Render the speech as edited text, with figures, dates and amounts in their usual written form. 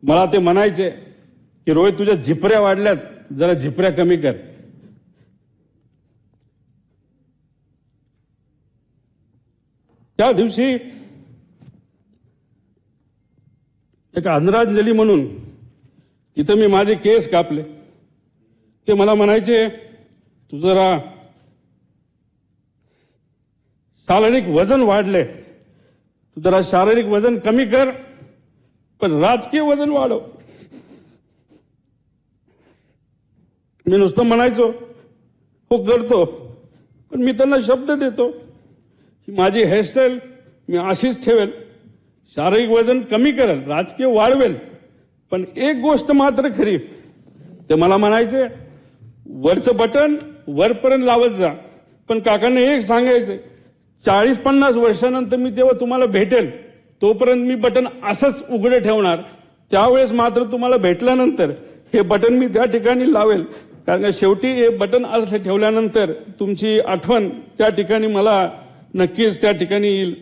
मला ते म्हणायचे की रोहित तुझ्या झिपऱ्या वाढल्यात, जरा झिपऱ्या कमी कर. त्या दिवशी एक आदरांजली म्हणून इथं मी माझे केस कापले. ते मला म्हणायचे तू जरा शारीरिक वजन वाढले, तू जरा शारीरिक वजन कमी कर पण राजकीय वजन वाढव. मी नुसतं म्हणायचो हो करतो, पण मी त्यांना शब्द देतो की माझी हेअरस्टाईल मी अशीच ठेवेल, शारीरिक वजन कमी करेल, राजकीय वाढवेल. पण एक गोष्ट मात्र खरी, ते मला म्हणायचे वरचं बटन वरपर्यंत लावत जा, पण काकांना एक सांगायचं 40-50 वर्षानंतर मी जेव्हा तुम्हाला भेटेल तोपर्यंत मी बटन असंच उघडे ठेवणार. त्यावेळेस मात्र तुम्हाला भेटल्यानंतर हे बटन मी त्या ठिकाणी लावेल, कारण शेवटी हे बटन असं ठेवल्यानंतर तुमची आठवण त्या ठिकाणी मला नक्कीच त्या ठिकाणी येईल.